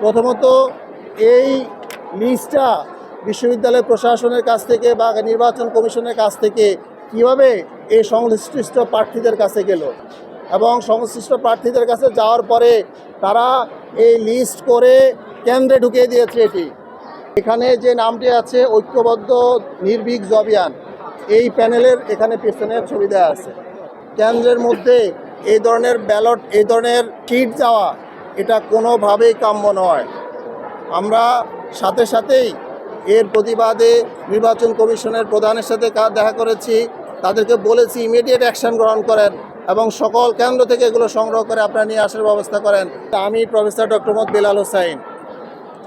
প্রথমত এই লিস্টটা বিশ্ববিদ্যালয় প্রশাসনের কাছ থেকে বা নির্বাচন কমিশনের কাছ থেকে কিভাবে এই সংশ্লিষ্ট প্রার্থীদের কাছে গেল এবং সংশ্লিষ্ট প্রার্থীদের কাছে যাওয়ার পরে তারা এই লিস্ট করে কেন্দ্রে ঢুকিয়ে দিয়েছে। এখানে যে নামটি আছে ঐক্যবদ্ধ নির্ভীক জবিয়ান, এই প্যানেলের এখানে পেছনের ছবি দেওয়া আছে। কেন্দ্রের মধ্যে এই ধরনের ব্যালট, এই ধরনের কিট যাওয়া এটা কোনোভাবেই কাম্য নয়। আমরা সাথে সাথেই এর প্রতিবাদে নির্বাচন কমিশনের প্রধানের সাথে দেখা করেছি, তাদেরকে বলেছি ইমিডিয়েট অ্যাকশন গ্রহণ করেন এবং সকল কেন্দ্র থেকে এগুলো সংগ্রহ করে আপনারা নিয়ে আসার ব্যবস্থা করেন। আমি প্রফেসর ডক্টর মোহাম্মদ বেলাল হোসাইন,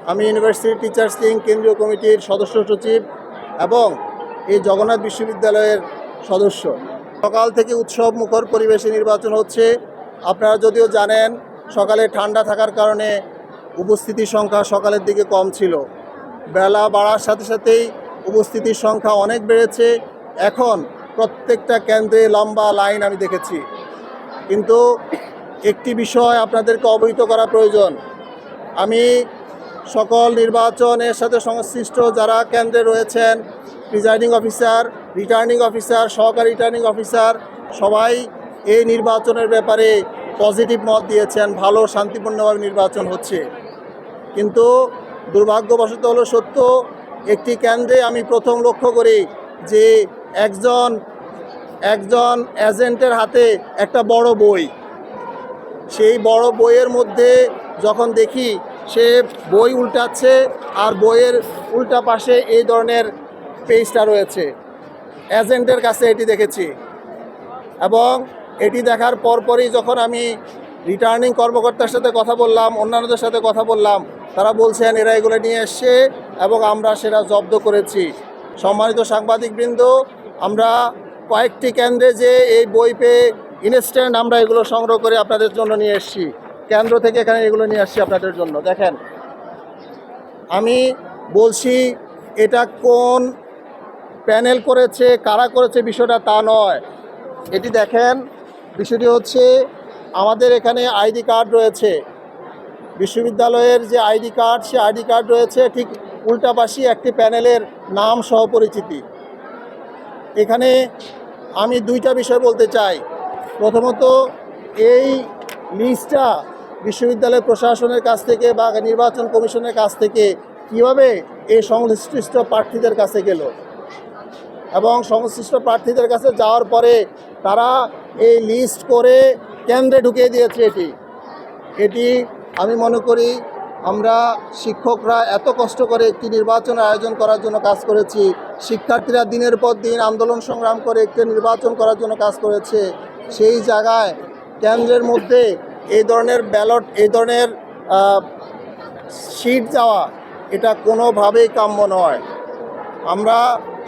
আমি ইউনিভার্সিটি টিচার্স উইং কেন্দ্রীয় কমিটির সদস্য সচিব এবং এই জগন্নাথ বিশ্ববিদ্যালয়ের সদস্য। সকাল থেকে উৎসব মুখর পরিবেশে নির্বাচন হচ্ছে। আপনারা যদিও জানেন সকালে ঠান্ডা থাকার কারণে উপস্থিতির সংখ্যা সকালের দিকে কম ছিল, বেলা বাড়ার সাথে সাথেই উপস্থিতির সংখ্যা অনেক বেড়েছে। এখন প্রত্যেকটা কেন্দ্রে লম্বা লাইন আমি দেখেছি। কিন্তু একটি বিষয় আপনাদেরকে অবহিত করা প্রয়োজন, আমি সকল নির্বাচনের সাথে সংশ্লিষ্ট যারা কেন্দ্রে রয়েছেন, প্রিজাইডিং অফিসার, রিটার্নিং অফিসার, সহকারী রিটার্নিং অফিসার, সবাই এই নির্বাচনের ব্যাপারে পজিটিভ মত দিয়েছেন, ভালো শান্তিপূর্ণভাবে নির্বাচন হচ্ছে। কিন্তু দুর্ভাগ্যবশত হলো সত্য, একটি কেন্দ্রে আমি প্রথম লক্ষ্য করি যে একজন এজেন্টের হাতে একটা বড় বই, সেই বড় বইয়ের মধ্যে যখন দেখি সে বই উল্টাচ্ছে আর বইয়ের উল্টা পাশে এই ধরনের পেজটা রয়েছে, এজেন্টের কাছে এটি দেখেছি। এবং এটি দেখার পরপরই যখন আমি রিটার্নিং কর্মকর্তার সাথে কথা বললাম, অন্যান্যদের সাথে কথা বললাম, তারা বলছেন এরা এগুলো নিয়ে এসছে এবং আমরা সেটা জব্দ করেছি। সম্মানিত সাংবাদিকবৃন্দ, আমরা কয়েকটি কেন্দ্রে যে এই বই পেয়ে ইনস্ট্যান্ট আমরা এগুলো সংগ্রহ করে আপনাদের জন্য নিয়ে এসেছি, কেন্দ্র থেকে এখানে এগুলো নিয়ে আসছি আপনাদের জন্য। দেখেন, আমি বলছি এটা কোন প্যানেল করেছে, কারা করেছে বিষয়টা তা নয়। এটি দেখেন, বিষয়টি হচ্ছে আমাদের এখানে আইডি কার্ড রয়েছে, বিশ্ববিদ্যালয়ের যে আইডি কার্ড, সে আইডি কার্ড রয়েছে ঠিক উল্টা পাশে একটি প্যানেলের নাম সহ পরিচিতি। এখানে আমি দুইটা বিষয় বলতে চাই। প্রথমত এই লিস্টটা বিশ্ববিদ্যালয় প্রশাসনের কাছ থেকে বা নির্বাচন কমিশনের কাছ থেকে কিভাবে এই সংশ্লিষ্ট প্রার্থীদের কাছে গেল এবং সংশ্লিষ্ট প্রার্থীদের কাছে যাওয়ার পরে তারা এই লিস্ট করে কেন্দ্রে ঢুকিয়ে দিয়েছে। এটি আমি মনে করি আমরা শিক্ষকরা এত কষ্ট করে একটি নির্বাচনের আয়োজন করার জন্য কাজ করেছি, শিক্ষার্থীরা দিনের পর দিন আন্দোলন সংগ্রাম করে একটি নির্বাচন করার জন্য কাজ করেছে, সেই জায়গায় কেন্দ্রের মধ্যে এই ধরনের ব্যালট, এই ধরনের সিট যাওয়া এটা কোনোভাবেই কাম্য নয়। আমরা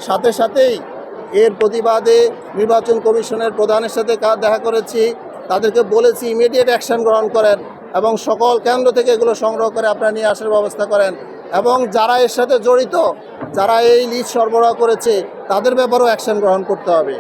সাথে সাথেই এর প্রতিবাদে নির্বাচন কমিশনের প্রধানের সাথে দেখা করেছি, তাদেরকে বলেছি ইমিডিয়েট অ্যাকশন গ্রহণ করেন এবং সকল কেন্দ্র থেকে এগুলো সংগ্রহ করে আপনারা নিয়ে আসার ব্যবস্থা করেন এবং যারা এর সাথে জড়িত, যারা এই লিস্ট সরবরাহ করেছে তাদের ব্যাপারেও অ্যাকশন গ্রহণ করতে হবে।